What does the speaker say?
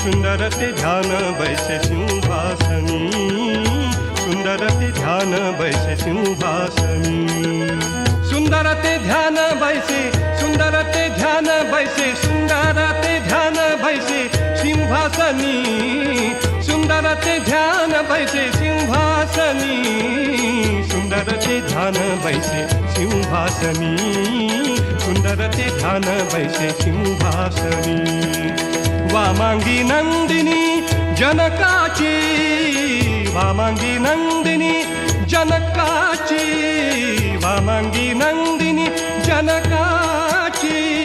सुंदर ते ध्यान बैसे सिंहासनी, सुंदर ते ध्यान बैसे सिंहासनी, सुंदर ते ध्यान बैसे, सुंदर ते ध्यान बैसे, सुंदर ते ध्यान बैसे सिंहासनी, सुंदर ते ध्यान बैसे सिंहासनी, सुंदर ते ध्यान बैसे सिंहासनी, सुंदर ते ध्यान बैसे सिंहासनी. वामांगी नंदिनी जनकाची, वामांगी नंदिनी जनकाची, वामांगी नंदिनी